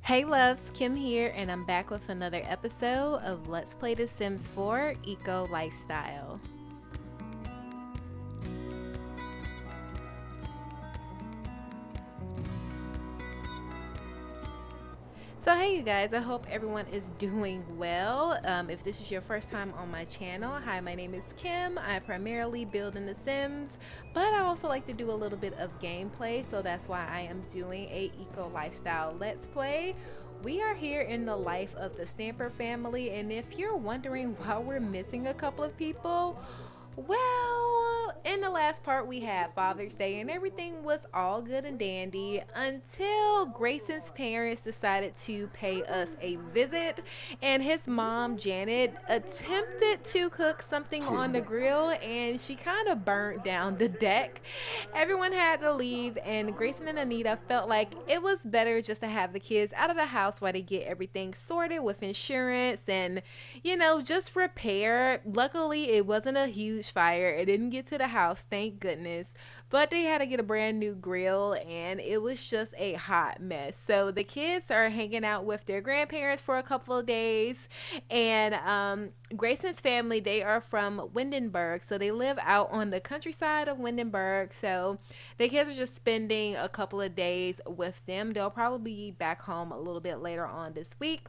Hey loves, Kim here, and I'm back with another episode of Let's Play The Sims 4 Eco Lifestyle. So hey you guys, I hope everyone is doing well. If this is your first time on my channel, hi, my name is Kim. I primarily build in The Sims, but I also like to do a little bit of gameplay, so that's why I am doing a eco lifestyle let's play. We are here in the life of the Stamper family, and if you're wondering why we're missing a couple of people, well, in the last part we had Father's Day and everything was all good and dandy until Grayson's parents decided to pay us a visit, and his mom Janet attempted to cook something on the grill and she kind of burnt down the deck. Everyone had to leave and Grayson and Anita felt like it was better just to have the kids out of the house while they get everything sorted with insurance and, you know, just repair. Luckily it wasn't a huge fire. It didn't get to the house, thank goodness, but they had to get a brand new grill and it was just a hot mess. So the kids are hanging out with their grandparents for a couple of days, and Grayson's family, they are from Windenburg, so they live out on the countryside of Windenburg. So the kids are just spending a couple of days with them. They'll probably be back home a little bit later on this week.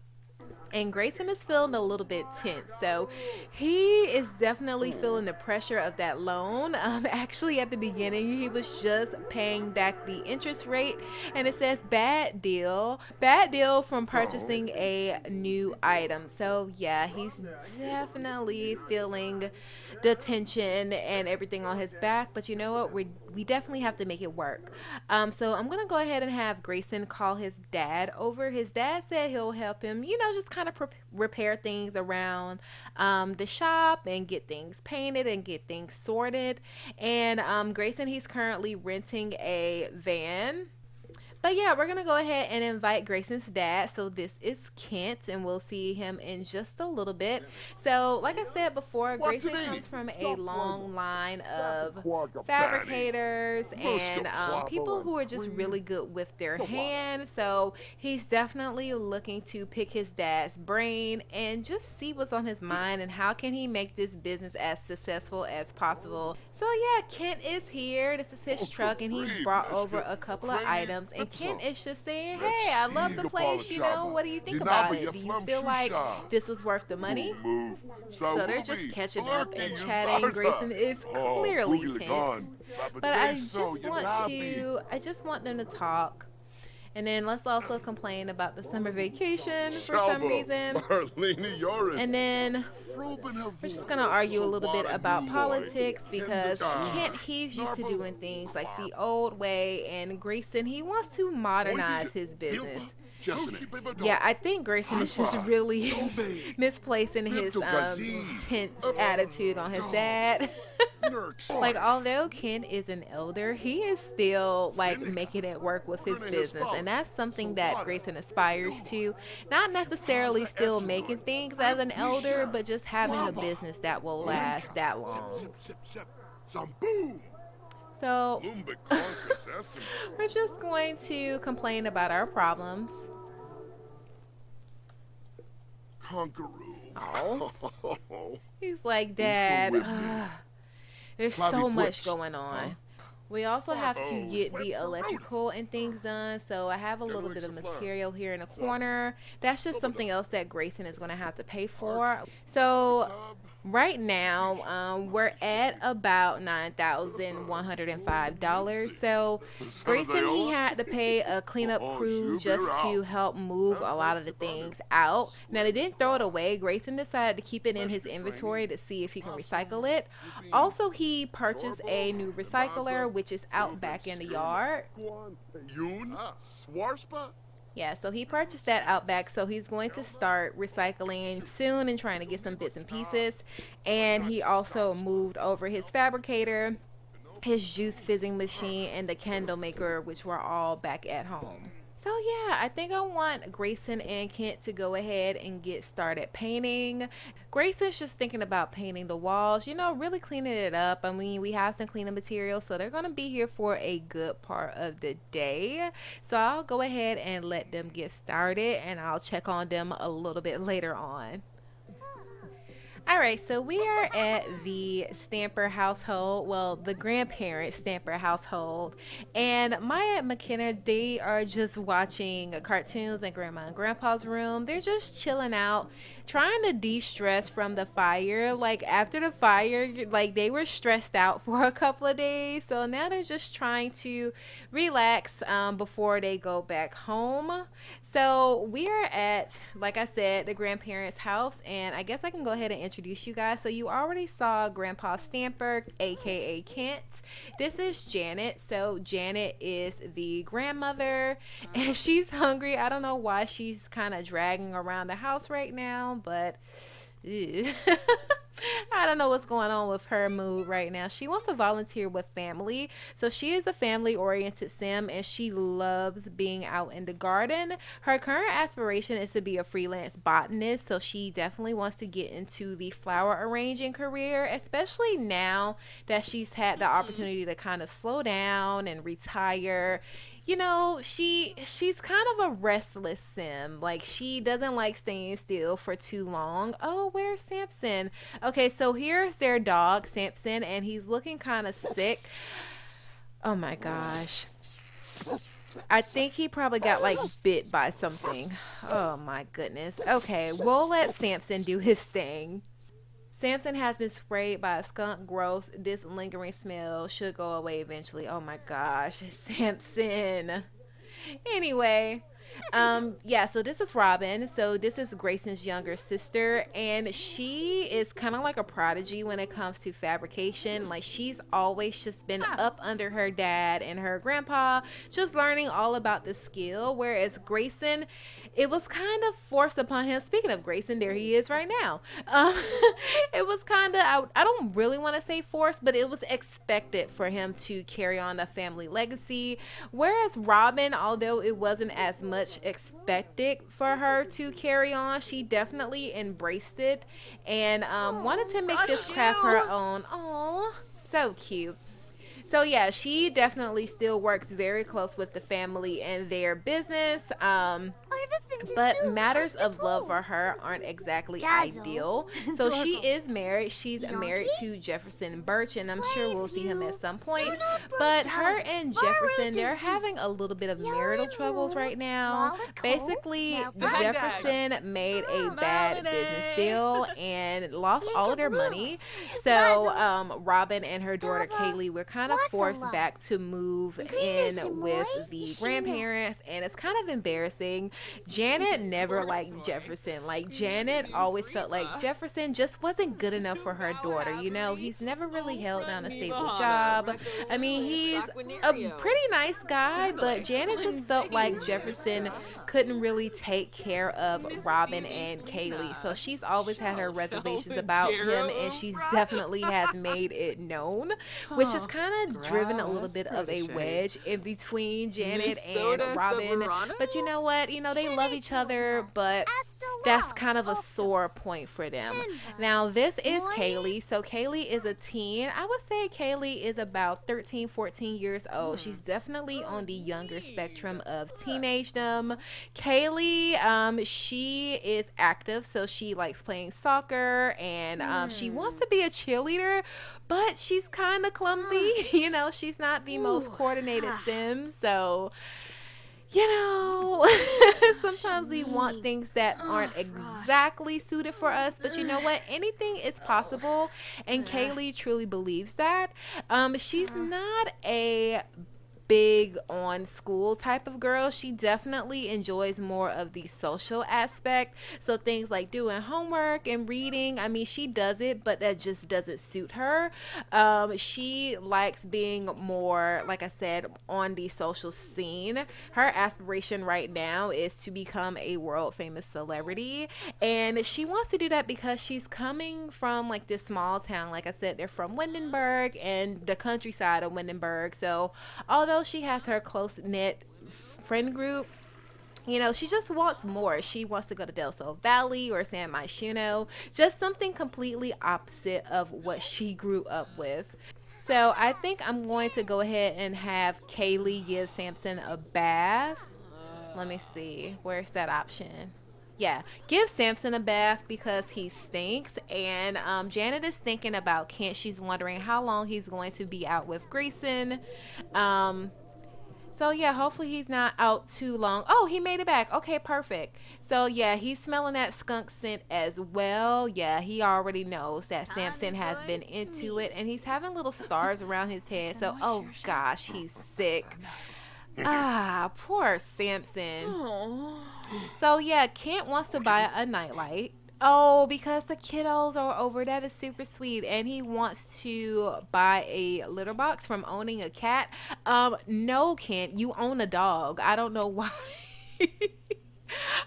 And Grayson is feeling a little bit tense, so he is definitely feeling the pressure of that loan. Actually at the beginning he was just paying back the interest rate, and it says bad deal from purchasing a new item. So yeah, he's definitely feeling the tension and everything on his back, but you know what, we definitely have to make it work. So I'm gonna go ahead and have Grayson call his dad over. His dad said he'll help him, you know, just kind of repair things around the shop and get things painted and get things sorted. And Grayson, he's currently renting a van. But yeah, we're gonna go ahead and invite Grayson's dad. So this is Kent, and we'll see him in just a little bit. So like I said before, Grayson comes from a long line of fabricators and people who are just really good with their hands. So he's definitely looking to pick his dad's brain and just see what's on his mind and how can he make this business as successful as possible. So yeah, Kent is here. This is his truck, and he brought over a couple of items. And Kent is just saying, "Hey, I love the place. You know, what do you think about it? Do you feel like this was worth the money?" So they're just catching up and chatting. Grayson is clearly tense, but I just want them to talk. And then let's also complain about the summer vacation for some reason. And then we're just going to argue a little bit about politics because Kent, he's used to doing things like the old way, and Grayson, he wants to modernize his business. Yeah, I think Grayson is just really misplacing his tense attitude on his dad. Like, although Ken is an elder, he is still like making it work with his business, and that's something that Grayson aspires to. Not necessarily still making things as an elder, but just having a business that will last that long. So we're just going to complain about our problems. Oh. He's like, Dad, there's so much going on. We also have to get the electrical and things done, so I have a little bit of material here in the corner. That's just something else that Grayson is going to have to pay for. So right now we're at about $9,105. So Grayson, he had to pay a cleanup crew just to help move a lot of the things out. Now they didn't throw it away. Grayson decided to keep it in his inventory to see if he can recycle it. Also, he purchased a new recycler, which is out back in the yard. Yeah, so he purchased that out back, so he's going to start recycling soon and trying to get some bits and pieces. And he also moved over his fabricator, his juice fizzing machine, and the candle maker, which were all back at home. So yeah, I think I want Grayson and Kent to go ahead and get started painting. Grayson's just thinking about painting the walls, really cleaning it up. I mean, we have some cleaning materials, so they're gonna be here for a good part of the day. So I'll go ahead and let them get started, and I'll check on them a little bit later on. All right, so we are at the Stamper household. Well, the grandparents' Stamper household. And Maya and McKenna, they are just watching cartoons in Grandma and Grandpa's room. They're just chilling out, trying to de stress from the fire. Like, after the fire, like, they were stressed out for a couple of days. So now they're just trying to relax before they go back home. So we are at, like I said, the grandparents' house, and I guess I can go ahead and introduce you guys. So you already saw Grandpa Stamper, aka Kent. This is Janet. So Janet is the grandmother, and she's hungry. I don't know why she's kind of dragging around the house right now, but ew. I don't know what's going on with her mood right now. She wants to volunteer with family. So she is a family oriented sim and she loves being out in the garden. Her current aspiration is to be a freelance botanist. So she definitely wants to get into the flower arranging career, especially now that she's had the opportunity to kind of slow down and retire. She's kind of a restless sim. Like, she doesn't like staying still for too long. Oh, where's Sampson? Okay, so here's their dog, Sampson, and he's looking kind of sick. Oh my gosh. I think he probably got like bit by something. Oh my goodness. Okay, we'll let Sampson do his thing. Samson has been sprayed by a skunk. Gross. This lingering smell should go away eventually. Oh my gosh, Samson. Anyway, yeah, so this is Robin. So this is Grayson's younger sister, and she is kind of like a prodigy when it comes to fabrication. Like, she's always just been up under her dad and her grandpa, just learning all about the skill. Whereas Grayson, it was kind of forced upon him. Speaking of Grayson, there he is right now. It was kind of, I don't really want to say forced, but it was expected for him to carry on the family legacy. Whereas Robin, although it wasn't as much expected for her to carry on, she definitely embraced it and wanted to make this craft her own. Oh, so cute. So yeah, she definitely still works very close with the family and their business. But matters of love for her aren't exactly ideal. So she is married. She's married to Jefferson Birch, and I'm sure we'll see him at some point. But her and Jefferson, they're having a little bit of marital troubles right now. Basically, Jefferson made a bad business deal and lost all of their money. So Robin and her daughter Kaylee were kind of forced back to move in with the grandparents, and it's kind of embarrassing. Janet never liked Jefferson. Like, Janet always felt like Jefferson just wasn't good enough for her daughter. He's never really held down a stable job. I mean, he's a pretty nice guy, but Janet just felt like Jefferson couldn't really take care of Robin and Kaylee. So she's always had her reservations about him, and she definitely has made it known, which has kind of driven a little bit of a wedge in between Janet and Robin. But you know what? They love each other, but that's kind of a sore point for them. Now, this is Kaylee. So Kaylee is a teen. I would say Kaylee is about 13, 14 years old. She's definitely on the younger spectrum of teenagedom. Kaylee, she is active, so she likes playing soccer, and she wants to be a cheerleader, but she's kind of clumsy. She's not the most coordinated sim, so sometimes we want things that aren't exactly suited for us, but you know what? Anything is possible, and Kaylee truly believes that. She's not a big on school type of girl. She definitely enjoys more of the social aspect. So things like doing homework and reading, I mean, she does it, but that just doesn't suit her. She likes being more, like I said, on the social scene. Her aspiration right now is to become a world famous celebrity, and she wants to do that because she's coming from like this small town. Like I said, they're from Windenburg and the countryside of Windenburg. So although she has her close knit friend group, You know, she just wants more. She wants to go to Del Sol Valley or San Myshuno, just something completely opposite of what she grew up with. So I think I'm going to go ahead and have Kaylee give Sampson a bath. Let me see. Where's that option? Yeah, give Sampson a bath because he stinks. And Janet is thinking about Kent. She's wondering how long he's going to be out with Grayson. Um, so yeah, hopefully he's not out too long. Oh, he made it back. Okay, perfect. So yeah, he's smelling that skunk scent as well. Yeah, he already knows that Sampson has been into it, and he's having little stars around his head. So oh gosh, he's sick. Ah, poor Sampson. So yeah, Kent wants to buy a nightlight. Oh, because the kiddos are over. That is super sweet. And he wants to buy a litter box from owning a cat. No, Kent, you own a dog. I don't know why.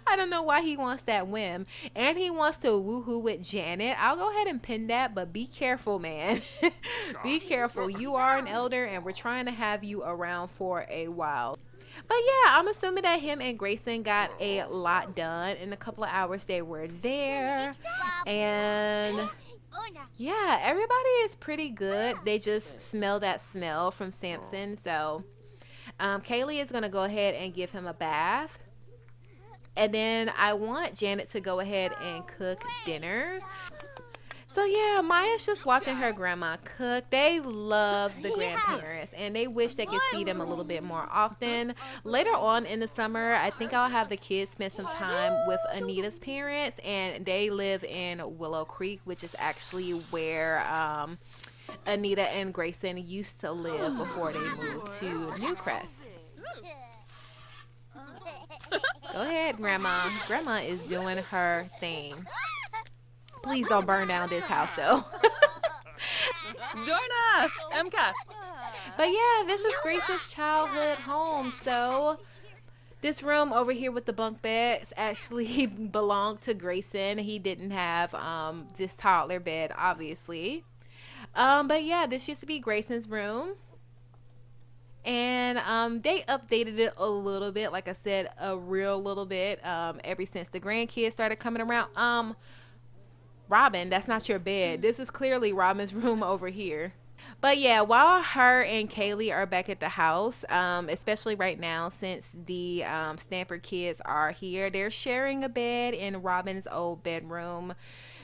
I don't know why he wants that whim. And he wants to woohoo with Janet. I'll go ahead and pin that, but be careful, man. Be careful. You are an elder, and we're trying to have you around for a while. But yeah, I'm assuming that him and Grayson got a lot done in a couple of hours they were there. And yeah, everybody is pretty good. They just smell that smell from Sampson. So Kaylee is going to go ahead and give him a bath. And then I want Janet to go ahead and cook dinner. So yeah, Maya's just watching her grandma cook. They love the grandparents and they wish they could see them a little bit more often. Later on in the summer, I think I'll have the kids spend some time with Anita's parents, and they live in Willow Creek, which is actually where Anita and Grayson used to live before they moved to Newcrest. Go ahead, Grandma. Grandma is doing her thing. Please don't burn down this house, though. Dorna! MK! But yeah, this is Grace's childhood home. So this room over here with the bunk beds actually belonged to Grayson. He didn't have this toddler bed, obviously. But yeah, this used to be Grayson's room. And they updated it a little bit, like I said, a real little bit, ever since the grandkids started coming around. Robin, that's not your bed. This is clearly Robin's room over here. But yeah, while her and Kaylee are back at the house, especially right now since the Stanford kids are here, they're sharing a bed in Robin's old bedroom.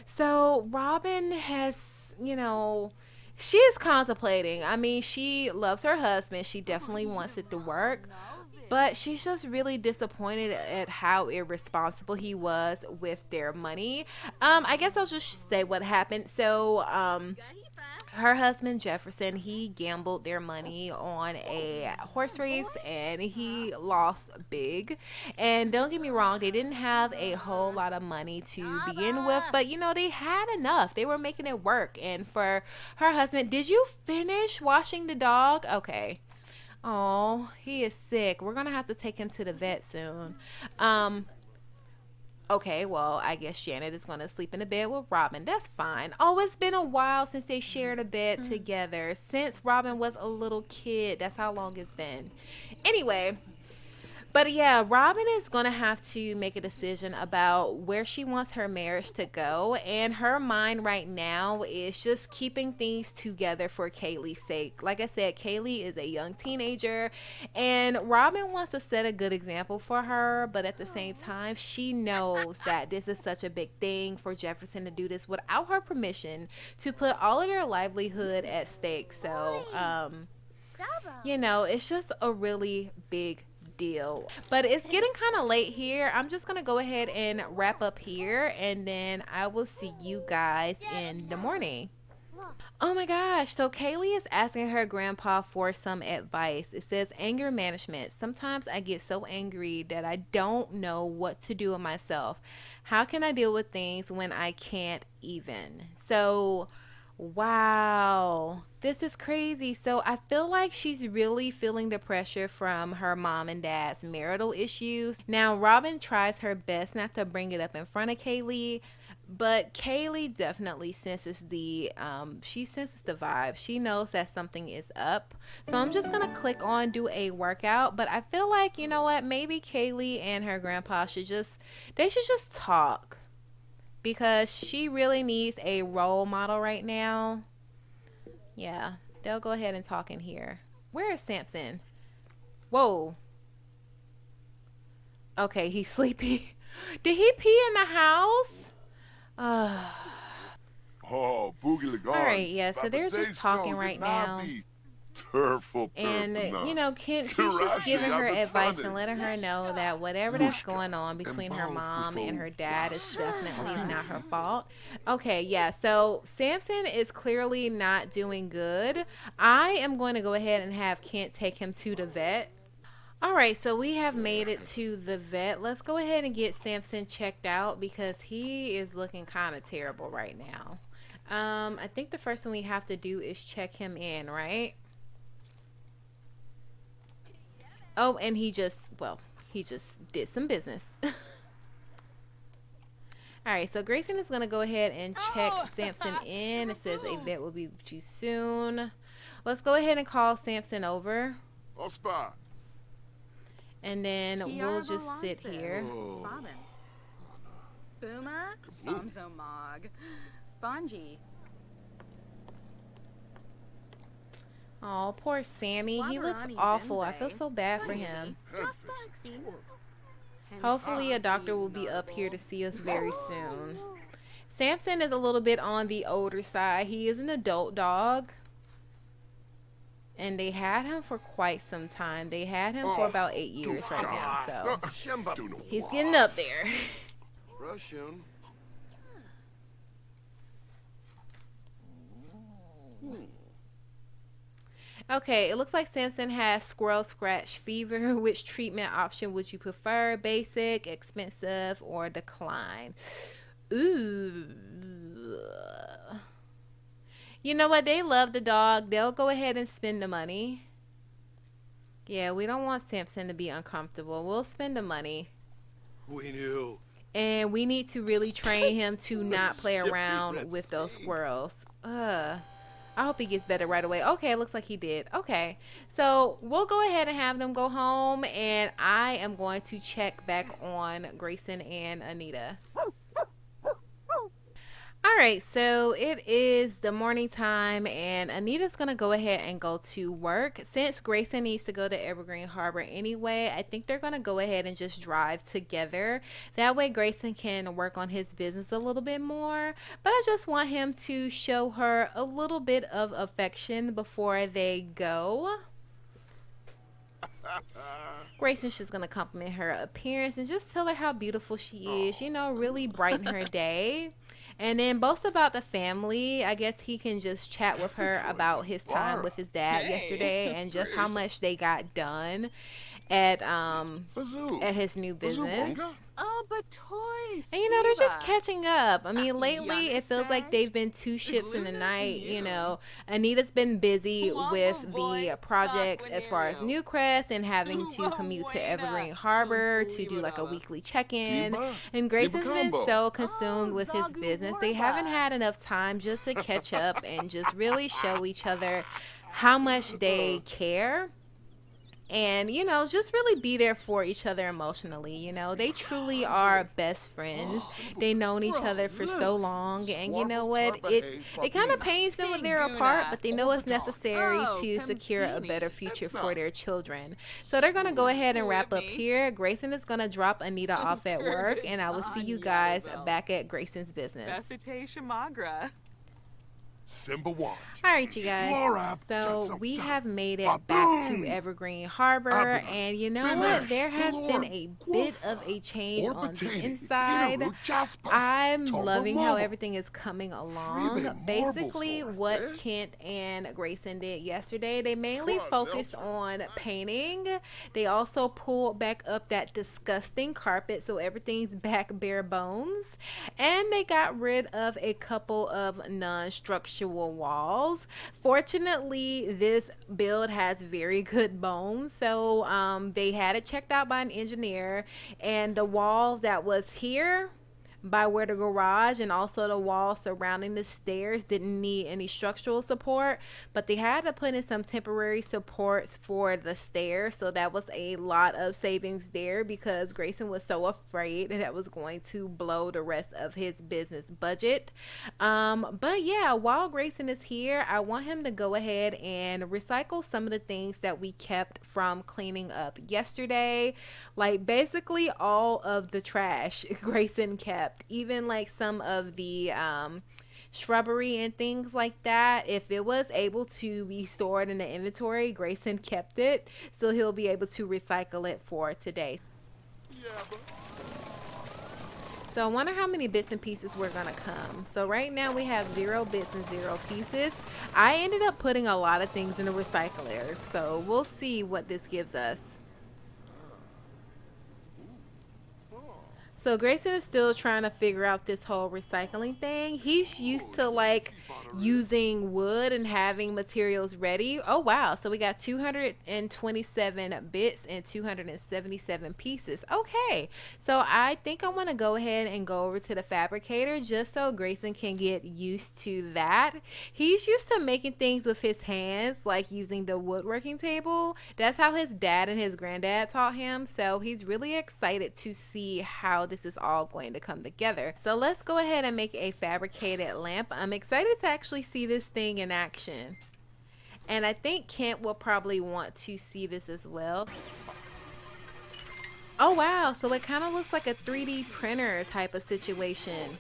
So Robin has, you know, she is contemplating. I mean, she loves her husband. She definitely wants it to work. But she's just really disappointed at how irresponsible he was with their money. I guess I'll just say what happened. So, her husband Jefferson, he gambled their money on a horse race and he lost big. And don't get me wrong, they didn't have a whole lot of money to begin with, but you know, they had enough. They were making it work. And for her husband, did you finish washing the dog? Okay. Oh, he is sick. We're gonna have to take him to the vet soon. Um, okay, well, I guess Janet is gonna sleep in the bed with Robin. That's fine. Oh, it's been a while since they shared a bed together. Since Robin was a little kid. That's how long it's been. Anyway, but yeah, Robin is going to have to make a decision about where she wants her marriage to go. And her mind right now is just keeping things together for Kaylee's sake. Like I said, Kaylee is a young teenager and Robin wants to set a good example for her. But at the same time, she knows that this is such a big thing for Jefferson to do this without her permission, to put all of their livelihood at stake. So, you know, it's just a really big deal. But it's getting kind of late here. I'm just gonna go ahead and wrap up here, and then I will see you guys in the morning. Oh my gosh, so Kaylee is asking her grandpa for some advice. It says anger management. Sometimes I get so angry that I don't know what to do with myself. How can I deal with things when I can't even? So wow, this is crazy. So I feel like she's really feeling the pressure from her mom and dad's marital issues. Now, Robin tries her best not to bring it up in front of Kaylee, But Kaylee definitely senses the she senses the vibe. She knows that something is up. So I'm just gonna click on do a workout. But I feel like, you know what, maybe Kaylee and her grandpa should just talk, because she really needs a role model right now. Yeah, they'll go ahead and talk in here. Where is Sampson? Whoa. Okay, he's sleepy. Did he pee in the house? Uh, Oh, Boogie all Lagarde. right, yeah, so they're just talking right now. And, you know, he's just giving her advice and letting her know that whatever that's going on between her mom and her dad is definitely not her fault. Okay, yeah, so Sampson is clearly not doing good. I am going to go ahead and have Kent take him to the vet. All right, so we have made it to the vet. Let's go ahead and get Sampson checked out because he is looking kind of terrible right now. I think the first thing we have to do is check him in, right? Oh, and he just did some business. All right, so Grayson is going to go ahead and check Sampson in. It says a vet will be with you soon. Let's go ahead and call Sampson over. And then we'll just sit here. Boomer, Samson Mog, Bonji. Oh, poor Sammy. He looks awful. I feel so bad for him. Hopefully a doctor will be up here to see us very soon. Sampson is a little bit on the older side. He is an adult dog. And they had him for quite some time. They had him for about 8 years right now. So he's getting up there. Okay, it looks like Sampson has squirrel scratch fever. Which treatment option would you prefer? Basic, expensive, or decline? Ooh. You know what? They love the dog. They'll go ahead and spend the money. Yeah, we don't want Sampson to be uncomfortable. We'll spend the money. We knew. And we need to really train him to not play around with those squirrels. I hope he gets better right away. Okay, it looks like he did. Okay, so we'll go ahead and have them go home. And I am going to check back on Grayson and Anita. Alright, so it is the morning time and Anita's going to go ahead and go to work. Since Grayson needs to go to Evergreen Harbor anyway, I think they're going to go ahead and just drive together. That way Grayson can work on his business a little bit more. But I just want him to show her a little bit of affection before they go. Grayson's just going to compliment her appearance and just tell her how beautiful she is. You know, really brighten her day. And then boast about the family. I guess he can just chat with her about his time with his dad yesterday and just how much they got done at his new business. Oh, but toys. And you know, they're just catching up. I mean, lately it feels like they've been two ships in the night. You know, Anita's been busy with the projects as far as Newcrest and having to commute to Evergreen Harbor to do like a weekly check-in. And Grayson's been so consumed with his business, they haven't had enough time just to catch up and just really show each other how much they care. And, you know, just really be there for each other emotionally. You know, they truly are best friends. They've known each other for so long. And you know what? It kind of pains them when they're apart, but they know it's necessary to secure a better future for their children. So they're going to go ahead and wrap up here. Grayson is going to drop Anita off at work. And I will see you guys back at Grayson's business. Simba Watch. Alright, you guys, so we have made it back to Evergreen Harbor, and you know what, there has been a bit of a change on the inside. I'm loving how everything is coming along. Basically, what Kent and Grayson did yesterday, they mainly focused on painting. They also pulled back up that disgusting carpet, so everything's back bare bones, and they got rid of a couple of non-structural walls. Fortunately, this build has very good bones, so they had it checked out by an engineer, and the walls that was here by where the garage and also the wall surrounding the stairs didn't need any structural support, but they had to put in some temporary supports for the stairs. So that was a lot of savings there because Grayson was so afraid that was going to blow the rest of his business budget. But yeah, while Grayson is here, I want him to go ahead and recycle some of the things that we kept from cleaning up yesterday. Like basically all of the trash Grayson kept, even like some of the shrubbery and things like that. If it was able to be stored in the inventory, Grayson kept it, so he'll be able to recycle it for today. Yeah, but So I wonder how many bits and pieces we're gonna come. So right now we have 0 bits and 0 pieces. I ended up putting a lot of things in the recycler, so we'll see what this gives us. So Grayson is still trying to figure out this whole recycling thing. He's used to like using wood and having materials ready. Oh wow, so we got 227 bits and 277 pieces. Okay, so I think I want to go ahead and go over to the fabricator just so Grayson can get used to that. He's used to making things with his hands, like using the woodworking table. That's how his dad and his granddad taught him, so he's really excited to see how this is all going to come together. So let's go ahead and make a fabricated lamp. I'm excited to actually see this thing in action, and I think Kent will probably want to see this as well. Oh wow, so it kind of looks like a 3D printer type of situation.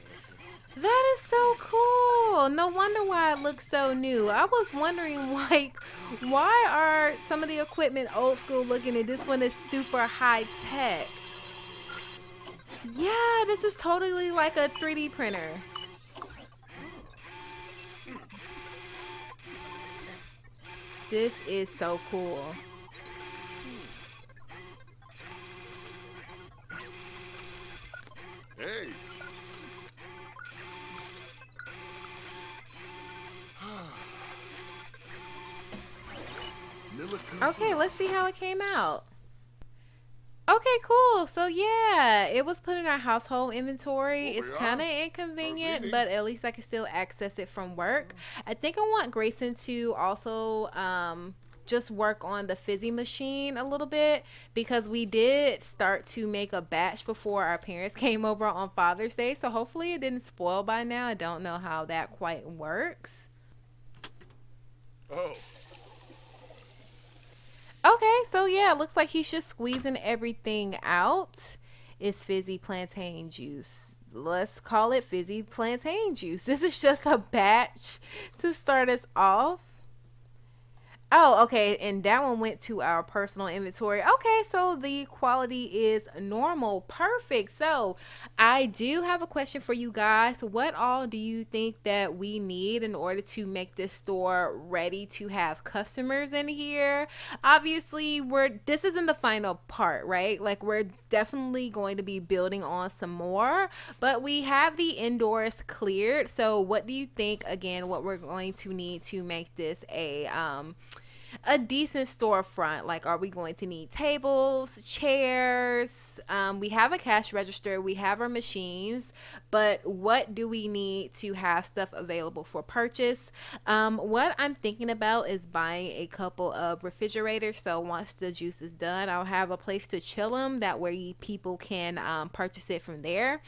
That is so cool. No wonder why it looks so new. I was wondering, like, why are some of the equipment old school looking and this one is super high tech? Yeah, this is totally like a 3D printer. This is so cool. hey. Okay, let's see how it came out. Okay, cool. So yeah, it was put in our household inventory. It's kind of inconvenient, but at least I can still access it from work. I think I want Grayson to also just work on the fizzy machine a little bit, because we did start to make a batch before our parents came over on Father's Day. So hopefully it didn't spoil by now. I don't know how that quite works. Oh. Okay, so yeah, it looks like he's just squeezing everything out. It's fizzy plantain juice. Let's call it fizzy plantain juice. This is just a batch to start us off. Oh, okay, and that one went to our personal inventory. Okay, so the quality is normal. Perfect. So I do have a question for you guys. What all do you think that we need in order to make this store ready to have customers in here? Obviously, this isn't the final part, right? Like, we're definitely going to be building on some more, but we have the indoors cleared. So what do you think, again, what we're going to need to make this a decent storefront? Like, are we going to need tables, chairs? We have a cash register, we have our machines, but what do we need to have stuff available for purchase? What I'm thinking about is buying a couple of refrigerators, so once the juice is done, I'll have a place to chill them. That way people can purchase it from there.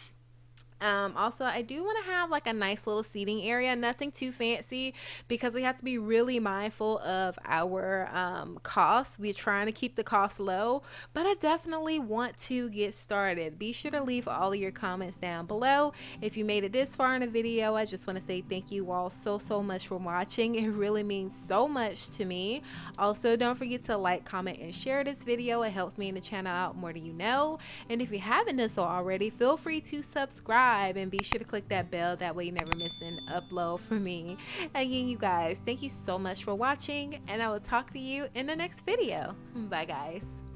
Also, I do want to have like a nice little seating area, nothing too fancy, because we have to be really mindful of our costs. We're trying to keep the costs low, but I definitely want to get started. Be sure to leave all of your comments down below. If you made it this far in the video, I just want to say thank you all so much for watching. It really means so much to me. Also, don't forget to like, comment, and share this video. It helps me and the channel out more than you know. And if you haven't done so already, feel free to subscribe and be sure to click that bell. That way you never miss an upload from me. Again, you guys, thank you so much for watching, and I will talk to you in the next video. Bye guys.